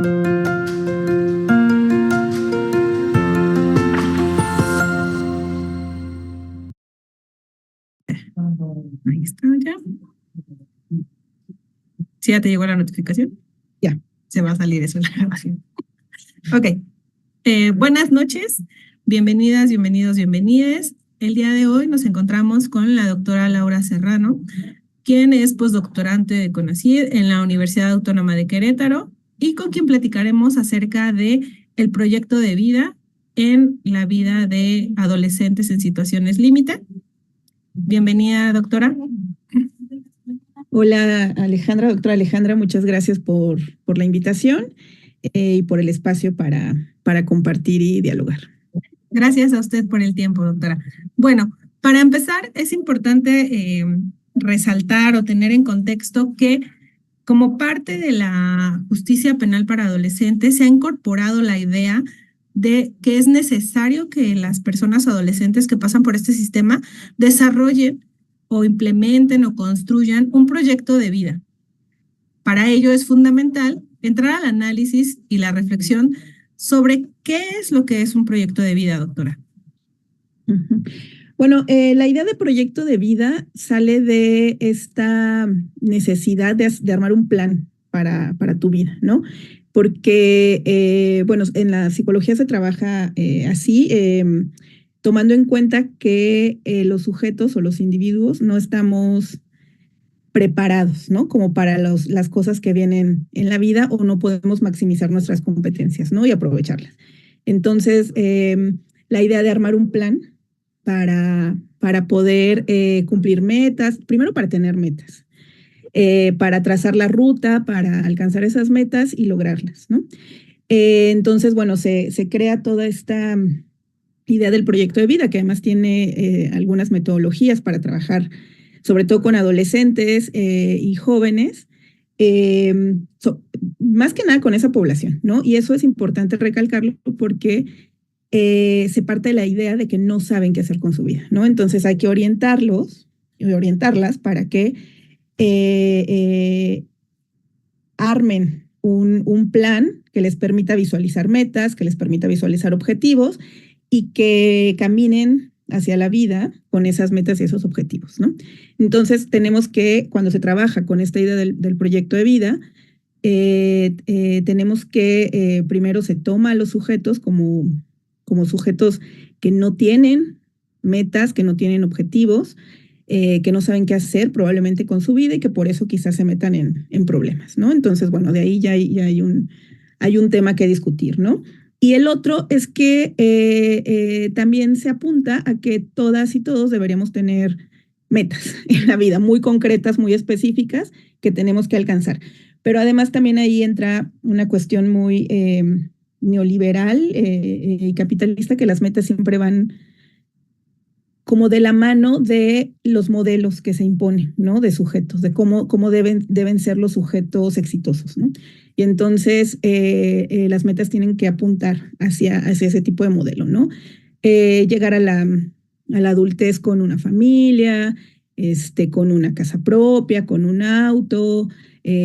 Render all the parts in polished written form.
Ahí está ya. ¿Sí ya te llegó la notificación? Ya. Se va a salir eso en la grabación. Ok. Buenas noches. Bienvenidas, bienvenidos, bienvenidas. El día de hoy nos encontramos con la doctora Laura Serrano, quien es postdoctorante de CONACYT en la Universidad Autónoma de Querétaro y con quien platicaremos acerca de el proyecto de vida en la vida de adolescentes en situaciones límite. Bienvenida, doctora. Hola, Alejandra, doctora Alejandra, muchas gracias por la invitación y por el espacio para compartir y dialogar. Gracias a usted por el tiempo, doctora. Bueno, para empezar, es importante resaltar o tener en contexto que como parte de la justicia penal para adolescentes se ha incorporado la idea de que es necesario que las personas adolescentes que pasan por este sistema desarrollen o implementen o construyan un proyecto de vida. Para ello es fundamental entrar al análisis y la reflexión sobre qué es lo que es un proyecto de vida, doctora. Bueno, la idea de proyecto de vida sale de esta necesidad de armar un plan para tu vida, ¿no? Porque, bueno, en la psicología se trabaja así, tomando en cuenta que los sujetos o los individuos no estamos preparados, ¿no? Como para las cosas que vienen en la vida o no podemos maximizar nuestras competencias, ¿no? Y aprovecharlas. Entonces, la idea de armar un plan para poder cumplir metas, primero para tener metas, para trazar la ruta, para alcanzar esas metas y lograrlas, ¿no? Entonces, bueno, se crea toda esta idea del proyecto de vida, que además tiene algunas metodologías para trabajar sobre todo con adolescentes y jóvenes, más que nada con esa población, ¿no? Y eso es importante recalcarlo porque se parte de la idea de que no saben qué hacer con su vida, ¿no? Entonces hay que orientarlos y orientarlas para que armen un plan que les permita visualizar metas, que les permita visualizar objetivos y que caminen hacia la vida con esas metas y esos objetivos, ¿no? Entonces tenemos que, cuando se trabaja con esta idea del proyecto de vida, tenemos que primero se toma a los sujetos como sujetos que no tienen metas, que no tienen objetivos, que no saben qué hacer probablemente con su vida y que por eso quizás se metan en problemas, ¿no? Entonces, bueno, de ahí ya hay un tema que discutir, ¿no? Y el otro es que también se apunta a que todas y todos deberíamos tener metas en la vida muy concretas, muy específicas que tenemos que alcanzar. Pero además también ahí entra una cuestión muy neoliberal y capitalista, que las metas siempre van como de la mano de los modelos que se imponen, ¿no? De sujetos, de cómo deben ser los sujetos exitosos, ¿no? Y entonces las metas tienen que apuntar hacia ese tipo de modelo, ¿no? Llegar a la adultez con una familia, con una casa propia, con un auto,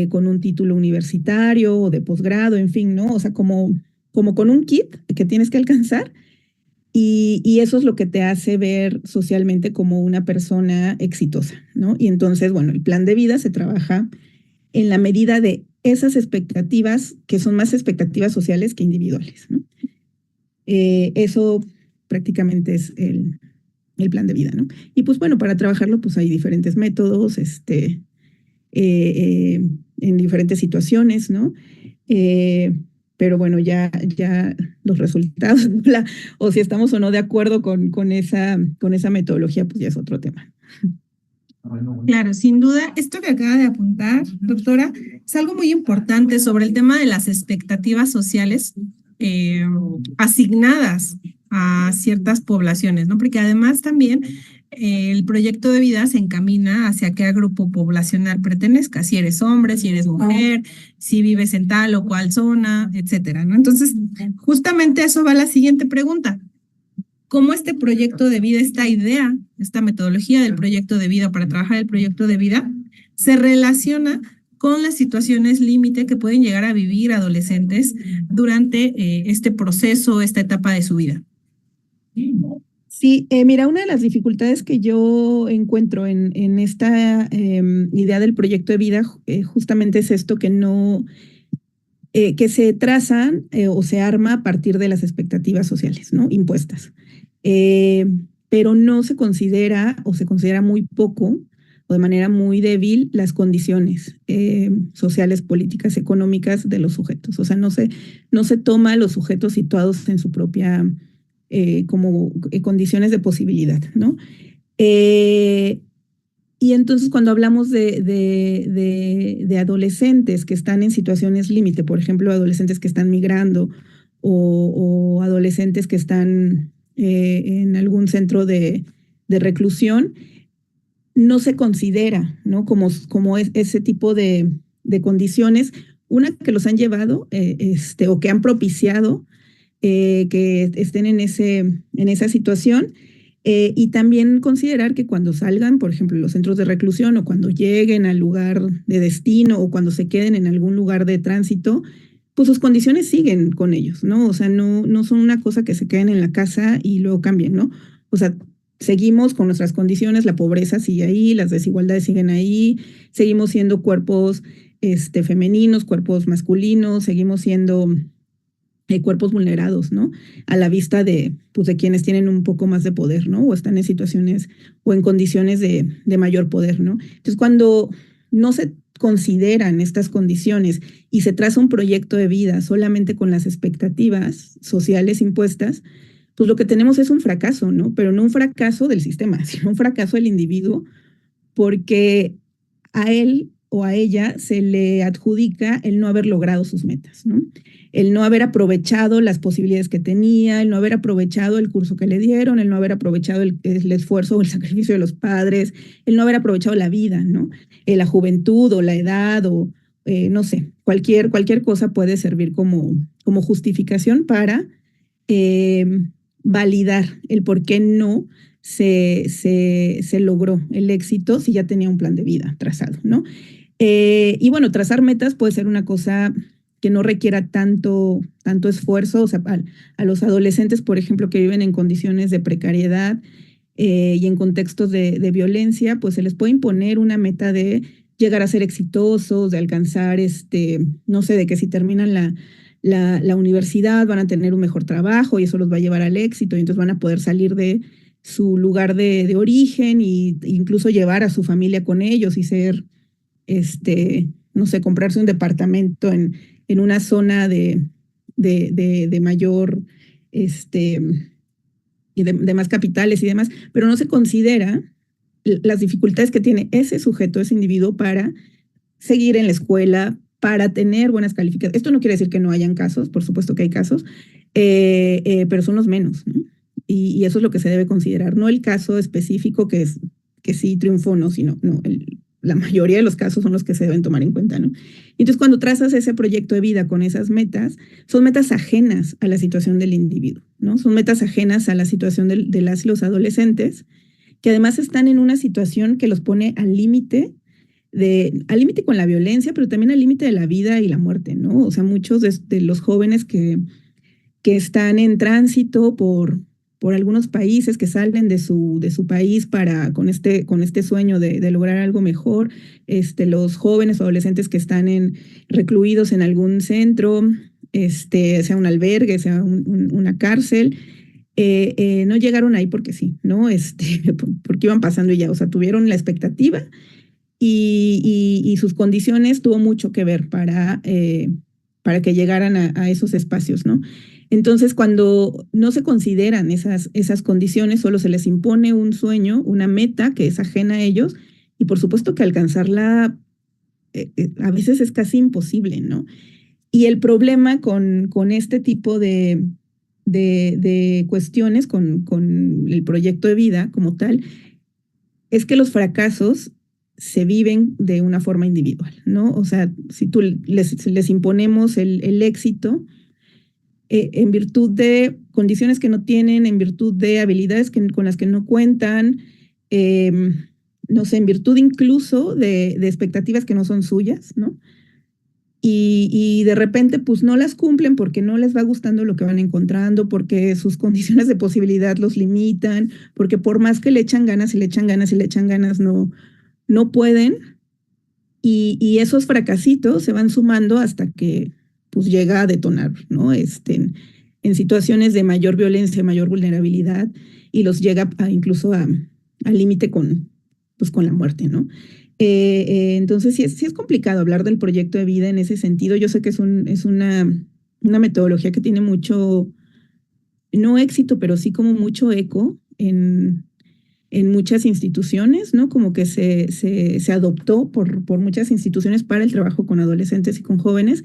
con un título universitario o de posgrado, en fin, ¿no? O sea, como con un kit que tienes que alcanzar. Y eso es lo que te hace ver socialmente como una persona exitosa, ¿no? Y entonces, bueno, el plan de vida se trabaja en la medida de esas expectativas, que son más expectativas sociales que individuales, ¿no? Eso prácticamente es el plan de vida, ¿no? Y pues bueno, para trabajarlo pues hay diferentes métodos, en diferentes situaciones, ¿no? Pero bueno, ya los resultados o si estamos o no de acuerdo con esa metodología, pues ya es otro tema. Claro, sin duda, esto que acaba de apuntar, doctora, es algo muy importante sobre el tema de las expectativas sociales asignadas a ciertas poblaciones, ¿no? Porque además también el proyecto de vida se encamina hacia qué grupo poblacional pertenezca, si eres hombre, si eres mujer, si vives en tal o cual zona, etcétera, ¿no? Entonces, justamente eso va a la siguiente pregunta. ¿Cómo este proyecto de vida, esta idea, esta metodología del proyecto de vida para trabajar el proyecto de vida, se relaciona con las situaciones límite que pueden llegar a vivir adolescentes durante este proceso, esta etapa de su vida. Sí, mira, una de las dificultades que yo encuentro en esta idea del proyecto de vida justamente es esto que no, que se trazan o se arma a partir de las expectativas sociales, ¿no? Impuestas. Eh, pero no se considera o se considera muy poco o de manera muy débil las condiciones sociales, políticas, económicas de los sujetos. O sea, no se toma a los sujetos situados en su propia como condiciones de posibilidad, ¿no? Eh, y entonces cuando hablamos de adolescentes que están en situaciones límite, por ejemplo, adolescentes que están migrando o adolescentes que están en algún centro de reclusión, no se considera, ¿no? Como ese tipo de condiciones, una que los han llevado o que han propiciado que estén en esa situación. Y también considerar que cuando salgan, por ejemplo, los centros de reclusión o cuando lleguen al lugar de destino o cuando se queden en algún lugar de tránsito, pues sus condiciones siguen con ellos, ¿no? O sea, no son una cosa que se queden en la casa y luego cambien, ¿no? O sea, seguimos con nuestras condiciones, la pobreza sigue ahí, las desigualdades siguen ahí, seguimos siendo cuerpos femeninos, cuerpos masculinos, seguimos siendo cuerpos vulnerados, ¿no? A la vista pues, de quienes tienen un poco más de poder, ¿no? O están en situaciones o en condiciones de mayor poder, ¿no? Entonces, cuando no se consideran estas condiciones y se traza un proyecto de vida solamente con las expectativas sociales impuestas, pues lo que tenemos es un fracaso, ¿no? Pero no un fracaso del sistema, sino un fracaso del individuo, porque a él o a ella se le adjudica el no haber logrado sus metas, ¿no? El no haber aprovechado las posibilidades que tenía, el no haber aprovechado el curso que le dieron, el no haber aprovechado el esfuerzo o el sacrificio de los padres, el no haber aprovechado la vida, ¿no? La juventud o la edad o no sé, cualquier cosa puede servir como justificación para eh, validar el por qué no se logró el éxito si ya tenía un plan de vida trazado, ¿no? Y bueno, trazar metas puede ser una cosa que no requiera tanto esfuerzo, o sea, a los adolescentes, por ejemplo, que viven en condiciones de precariedad y en contextos de violencia, pues se les puede imponer una meta de llegar a ser exitosos, de alcanzar, no sé, de que si terminan la universidad van a tener un mejor trabajo y eso los va a llevar al éxito y entonces van a poder salir de su lugar de origen e incluso llevar a su familia con ellos y ser no sé, comprarse un departamento en una zona de mayor, y de más capitales y demás, pero no se considera las dificultades que tiene ese sujeto, ese individuo para seguir en la escuela, para tener buenas calificaciones. Esto no quiere decir que no hayan casos, por supuesto que hay casos, pero son los menos, ¿no? Y eso es lo que se debe considerar, no el caso específico que sí triunfó o no, sino no, la mayoría de los casos son los que se deben tomar en cuenta, ¿no? Entonces, cuando trazas ese proyecto de vida con esas metas, son metas ajenas a la situación del individuo, ¿no? Son metas ajenas a la situación de las y los adolescentes, que además están en una situación que los pone al límite con la violencia, pero también al límite de la vida y la muerte, ¿no? O sea, muchos de los jóvenes que están en tránsito por algunos países que salen de su país con este sueño de lograr algo mejor, los jóvenes o adolescentes que están recluidos en algún centro, sea un albergue, sea una cárcel, no llegaron ahí porque sí, ¿no? Porque iban pasando y ya, o sea, tuvieron la expectativa y sus condiciones tuvo mucho que ver para que llegaran a esos espacios, ¿no? Entonces, cuando no se consideran esas condiciones, solo se les impone un sueño, una meta que es ajena a ellos, y por supuesto que alcanzarla a veces es casi imposible, ¿no? Y el problema con este tipo de cuestiones, con el proyecto de vida como tal, es que los fracasos se viven de una forma individual, ¿no? O sea, si tú les imponemos el éxito, en virtud de condiciones que no tienen, en virtud de habilidades con las que no cuentan, no sé, en virtud incluso de expectativas que no son suyas, ¿no? Y de repente pues no las cumplen porque no les va gustando lo que van encontrando, porque sus condiciones de posibilidad los limitan, porque por más que le echan ganas y le echan ganas y le echan ganas, no pueden. Y esos fracasitos se van sumando hasta que pues llega a detonar, ¿no? En situaciones de mayor violencia, mayor vulnerabilidad, y los llega incluso al límite pues, con la muerte, ¿no? Entonces sí es complicado hablar del proyecto de vida en ese sentido. Yo sé que es una metodología que tiene mucho, no éxito, pero sí como mucho eco en muchas instituciones, ¿no? Como que se adoptó por muchas instituciones para el trabajo con adolescentes y con jóvenes,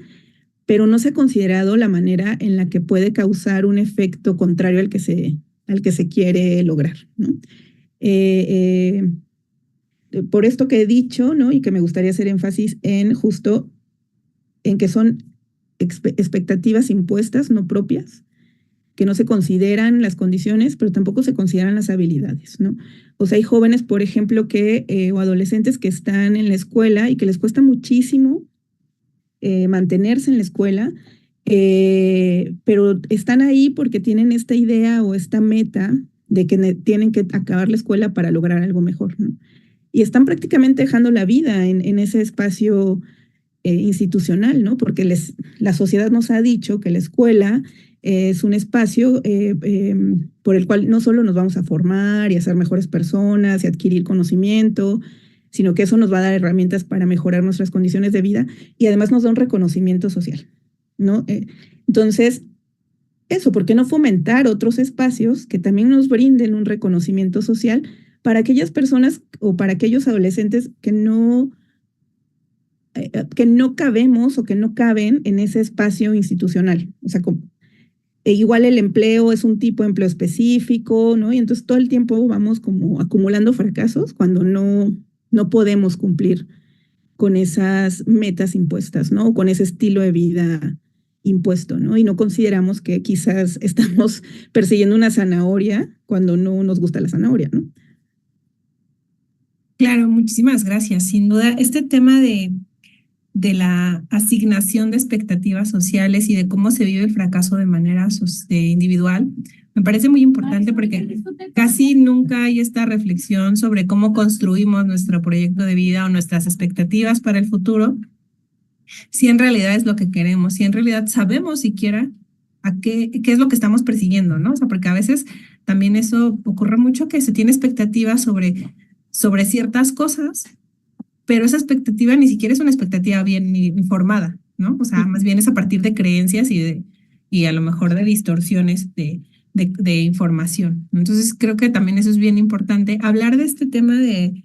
pero no se ha considerado la manera en la que puede causar un efecto contrario al que se quiere lograr, ¿no? Por esto que he dicho, ¿no? Y que me gustaría hacer énfasis en justo en que son expectativas impuestas, no propias, que no se consideran las condiciones, pero tampoco se consideran las habilidades, ¿no? O sea, hay jóvenes, por ejemplo, o adolescentes que están en la escuela y que les cuesta muchísimo mantenerse en la escuela, pero están ahí porque tienen esta idea o esta meta de que tienen que acabar la escuela para lograr algo mejor, ¿no? Y están prácticamente dejando la vida en ese espacio institucional, ¿no? Porque la sociedad nos ha dicho que la escuela es un espacio por el cual no solo nos vamos a formar y a ser mejores personas y adquirir conocimiento, sino que eso nos va a dar herramientas para mejorar nuestras condiciones de vida y además nos da un reconocimiento social, ¿no? Entonces, eso, ¿por qué no fomentar otros espacios que también nos brinden un reconocimiento social para aquellas personas o para aquellos adolescentes que no cabemos o que no caben en ese espacio institucional? O sea, igual el empleo es un tipo de empleo específico, ¿no? Y entonces todo el tiempo vamos como acumulando fracasos cuando no podemos cumplir con esas metas impuestas, ¿no? O con ese estilo de vida impuesto, ¿no? Y no consideramos que quizás estamos persiguiendo una zanahoria cuando no nos gusta la zanahoria, ¿no? Claro, muchísimas gracias. Sin duda, este tema de la asignación de expectativas sociales y de cómo se vive el fracaso de manera individual, me parece muy importante porque casi nunca hay esta reflexión sobre cómo construimos nuestro proyecto de vida o nuestras expectativas para el futuro, si en realidad es lo que queremos, si en realidad sabemos siquiera qué es lo que estamos persiguiendo, ¿no? O sea, porque a veces también eso ocurre mucho, que se tiene expectativas sobre ciertas cosas, pero esa expectativa ni siquiera es una expectativa bien informada, ¿no? O sea, más bien es a partir de creencias y a lo mejor de distorsiones de información. Entonces, creo que también eso es bien importante. Hablar de este tema de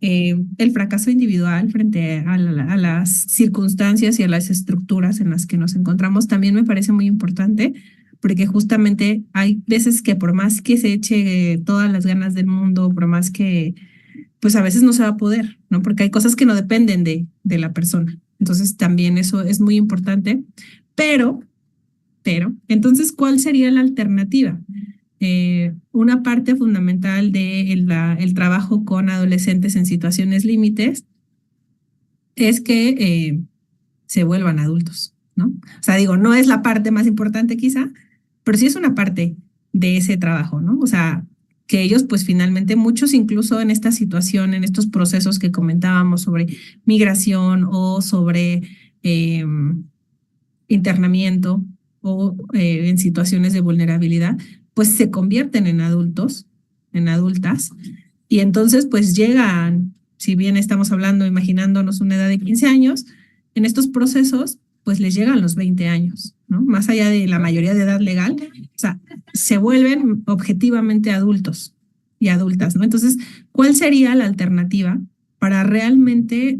el fracaso individual frente a las circunstancias y a las estructuras en las que nos encontramos también me parece muy importante, porque justamente hay veces que por más que se eche todas las ganas del mundo, por más que pues a veces no se va a poder, ¿no? Porque hay cosas que no dependen de la persona. Entonces también eso es muy importante. Pero, entonces, ¿cuál sería la alternativa? Una parte fundamental el trabajo con adolescentes en situaciones límites es que se vuelvan adultos, ¿no? O sea, digo, no es la parte más importante quizá, pero sí es una parte de ese trabajo, ¿no? O sea, que ellos pues finalmente, muchos incluso en esta situación, en estos procesos que comentábamos sobre migración o sobre internamiento o en situaciones de vulnerabilidad, pues se convierten en adultos, en adultas, y entonces pues llegan, si bien estamos hablando, imaginándonos una edad de 15 años, en estos procesos pues les llegan los 20 años, ¿no? Más allá de la mayoría de edad legal, o sea, se vuelven objetivamente adultos y adultas, ¿no? Entonces, ¿cuál sería la alternativa para realmente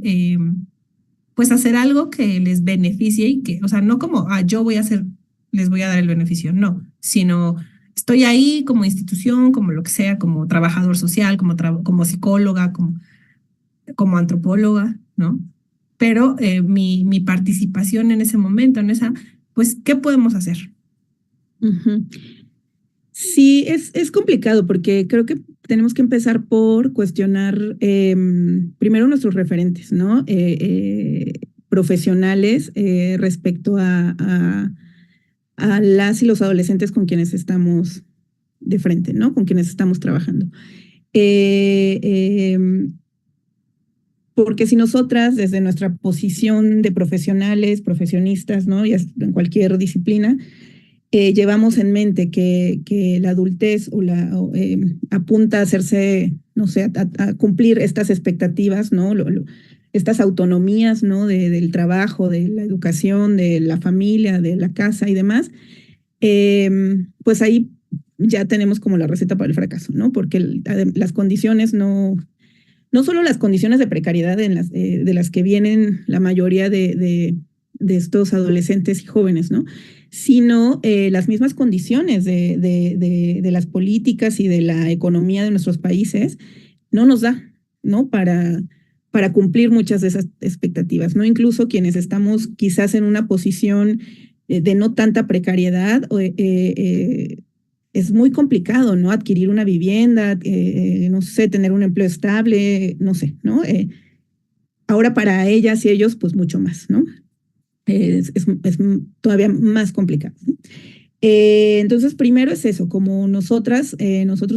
pues hacer algo que les beneficie y que, o sea, no como, yo voy a hacer, les voy a dar el beneficio, no, sino estoy ahí como institución, como lo que sea, como trabajador social, como psicóloga, como antropóloga, ¿no? Pero mi participación en ese momento, pues, ¿qué podemos hacer? Uh-huh. Sí, es complicado porque creo que tenemos que empezar por cuestionar primero nuestros referentes, ¿no? Profesionales respecto a las y los adolescentes con quienes estamos de frente, ¿no? Con quienes estamos trabajando. Eh, eh, Porque si nosotras, desde nuestra posición de profesionales, profesionistas, ¿no? Ya en cualquier disciplina, llevamos en mente que la adultez apunta a hacerse, no sé, a cumplir estas expectativas, ¿no? Estas autonomías, ¿no? Del trabajo, de la educación, de la familia, de la casa y demás, pues ahí ya tenemos como la receta para el fracaso, ¿no? Porque las condiciones no solo las condiciones de precariedad de las que vienen la mayoría de estos adolescentes y jóvenes, ¿no? Sino las mismas condiciones de las políticas y de la economía de nuestros países no nos da, ¿no? Para cumplir muchas de esas expectativas, ¿no? Incluso quienes estamos quizás en una posición de no tanta precariedad, es muy complicado, ¿no? Adquirir una vivienda, no sé, tener un empleo estable, no sé, ¿no? Ahora para ellas y ellos, pues mucho más, ¿no? Es todavía más complicado, ¿no? Entonces, primero es eso, como nosotros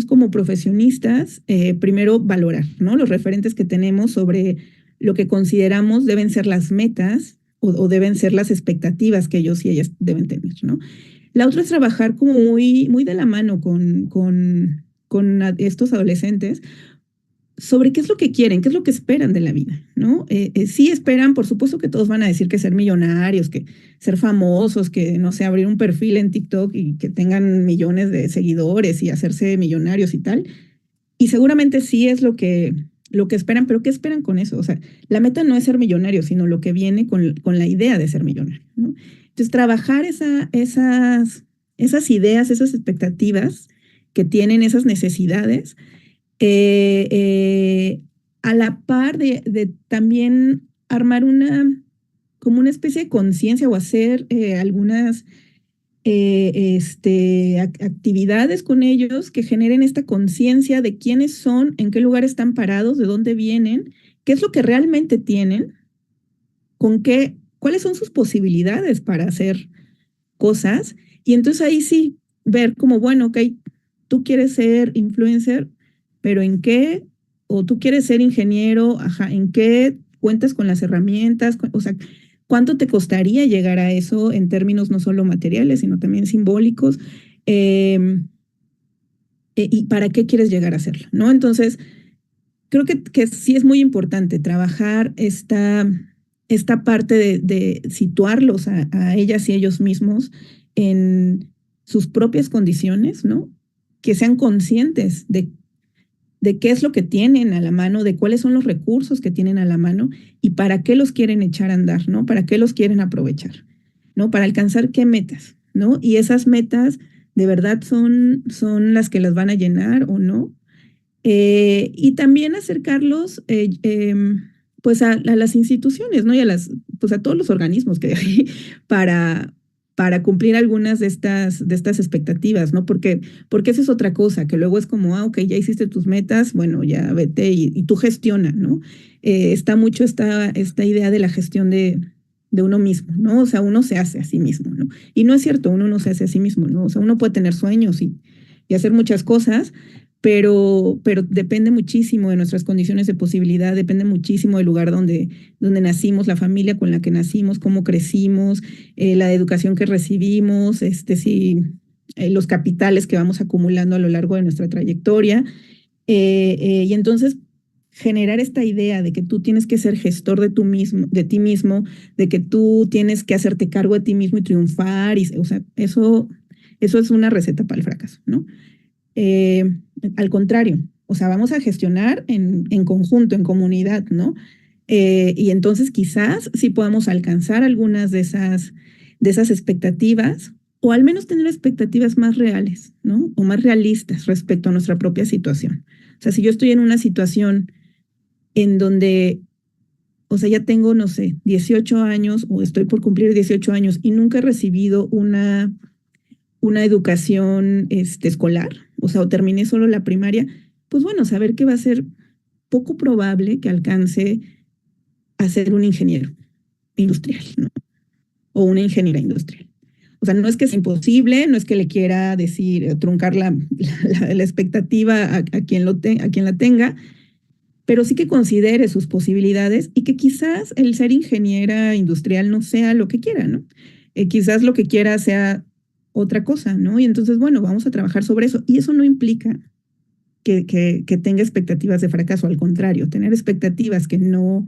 como profesionistas, primero valorar, ¿no? Los referentes que tenemos sobre lo que consideramos deben ser las metas o deben ser las expectativas que ellos y ellas deben tener, ¿no? La otra es trabajar como muy de la mano con estos adolescentes sobre qué es lo que quieren, qué es lo que esperan de la vida, ¿no? Sí esperan, por supuesto que todos van a decir que ser millonarios, que ser famosos, que, no sé, abrir un perfil en TikTok y que tengan millones de seguidores y hacerse millonarios y tal. Y seguramente sí es lo que esperan, pero ¿qué esperan con eso? O sea, la meta no es ser millonario, sino lo que viene con la idea de ser millonario, ¿no? Entonces, trabajar esas ideas, esas expectativas que tienen, esas necesidades, eh, eh, a la par de también armar como una especie de conciencia o hacer algunas actividades con ellos que generen esta conciencia de quiénes son, en qué lugar están parados, de dónde vienen, qué es lo que realmente tienen, cuáles son sus posibilidades para hacer cosas. Y entonces ahí sí, ver como, bueno, ok, tú quieres ser influencer, pero ¿en qué? O tú quieres ser ingeniero, ajá, ¿en qué cuentas con las herramientas? O sea, ¿cuánto te costaría llegar a eso en términos no solo materiales, sino también simbólicos? Eh, ¿Y para qué quieres llegar a hacerlo? ¿No? Entonces, creo que sí es muy importante trabajar esta parte de situarlos a ellas y ellos mismos en sus propias condiciones, ¿no? Que sean conscientes de qué es lo que tienen a la mano, de cuáles son los recursos que tienen a la mano y para qué los quieren echar a andar, ¿no? Para qué los quieren aprovechar, ¿no? Para alcanzar qué metas, ¿no? Y esas metas de verdad son las que las van a llenar o no. Y también acercarlos pues a las instituciones, ¿no? Y pues a todos los organismos que hay para, para cumplir algunas de estas expectativas, ¿no? Porque esa es otra cosa, que luego es como, ok, ya hiciste tus metas, bueno, ya vete y tú gestiona, ¿no? Está mucho esta idea de la gestión de uno mismo, ¿no? O sea, uno se hace a sí mismo, ¿no? Y no es cierto, uno no se hace a sí mismo, ¿no? O sea, uno puede tener sueños y hacer muchas cosas, pero depende muchísimo de nuestras condiciones de posibilidad, depende muchísimo del lugar donde nacimos, la familia con la que nacimos, cómo crecimos, la educación que recibimos, si, los capitales que vamos acumulando a lo largo de nuestra trayectoria. Y entonces generar esta idea de que tú tienes que ser gestor de ti mismo, de que tú tienes que hacerte cargo de ti mismo y triunfar, o sea, eso es una receta para el fracaso, ¿no? Eh, Al contrario, o sea, vamos a gestionar en conjunto, en comunidad, ¿no? Y entonces quizás sí podamos alcanzar algunas de esas expectativas o al menos tener expectativas más reales, ¿no? O más realistas respecto a nuestra propia situación. O sea, si yo estoy en una situación en donde, o sea, ya tengo, no sé, 18 años o estoy por cumplir 18 años y nunca he recibido una educación escolar, o sea, o terminé solo la primaria, pues bueno, saber que va a ser poco probable que alcance a ser un ingeniero industrial, ¿no? O una ingeniera industrial. O sea, no es que sea imposible, no es que le quiera decir, truncar la expectativa a quien a quien la tenga, pero sí que considere sus posibilidades y que quizás el ser ingeniera industrial no sea lo que quiera, ¿no? Quizás lo que quiera sea otra cosa, ¿no? Y entonces, bueno, vamos a trabajar sobre eso. Y eso no implica que tenga expectativas de fracaso, al contrario, tener expectativas que no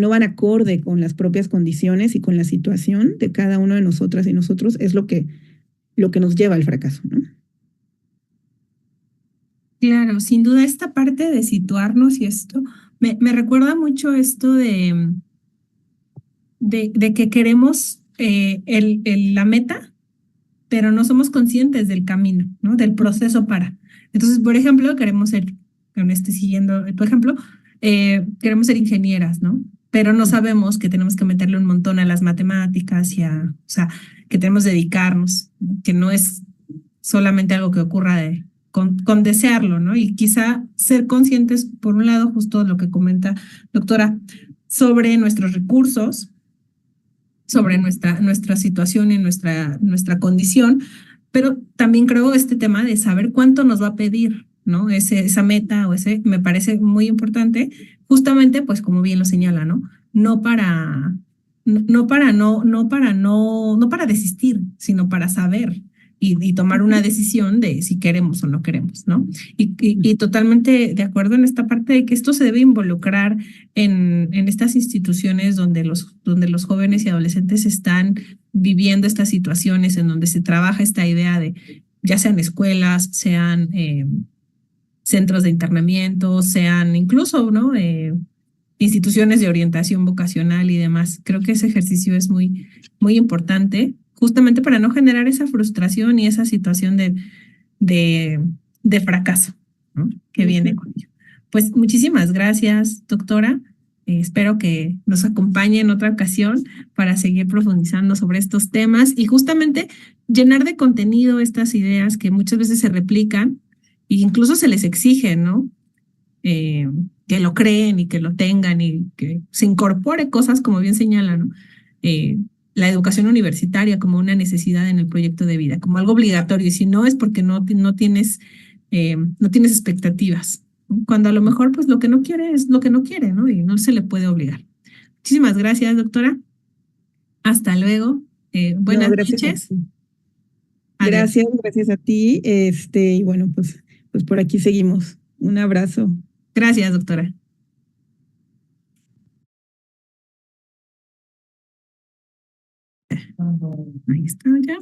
van acorde con las propias condiciones y con la situación de cada uno de nosotras y nosotros es lo que nos lleva al fracaso, ¿no? Claro, sin duda esta parte de situarnos y esto, me recuerda mucho esto de que queremos la meta, pero no somos conscientes del camino, ¿no? Del proceso para. Entonces, por ejemplo, queremos ser, siguiendo tu ejemplo, queremos ser ingenieras, ¿no? Pero no sabemos que tenemos que meterle un montón a las matemáticas o sea, que tenemos que dedicarnos, ¿no? Que no es solamente algo que ocurra con desearlo, ¿no? Y quizá ser conscientes, por un lado, justo lo que comenta doctora, sobre nuestros recursos, sobre nuestra situación y nuestra condición, pero también creo este tema de saber cuánto nos va a pedir, ¿no? Esa meta o ese me parece muy importante, justamente, pues como bien lo señala, ¿no? No para, no para desistir, sino para saber y tomar una decisión de si queremos o no queremos, ¿no? Y totalmente de acuerdo en esta parte de que esto se debe involucrar en estas instituciones donde los jóvenes y adolescentes están viviendo estas situaciones, en donde se trabaja esta idea de, ya sean escuelas, sean centros de internamiento, sean incluso, ¿no? Instituciones de orientación vocacional y demás. Creo que ese ejercicio es muy importante, justamente para no generar esa frustración y esa situación de, de fracaso, ¿no? Que viene con ello. Pues muchísimas gracias, doctora. Espero que nos acompañe en otra ocasión para seguir profundizando sobre estos temas y justamente llenar de contenido estas ideas que muchas veces se replican e incluso se les exige, ¿no? Eh, que lo creen y que lo tengan y que se incorpore cosas como bien señalan, ¿no? Eh, la educación universitaria como una necesidad en el proyecto de vida, como algo obligatorio, y si no es porque no tienes expectativas, ¿no? Cuando a lo mejor pues lo que no quiere es lo que no quiere, ¿no? Y no se le puede obligar. Muchísimas gracias, doctora. Hasta luego. No, Buenas gracias a noches. ti. Adiós. Gracias a ti. Y bueno, pues por aquí seguimos. Un abrazo. Gracias, doctora. Ahí está ya.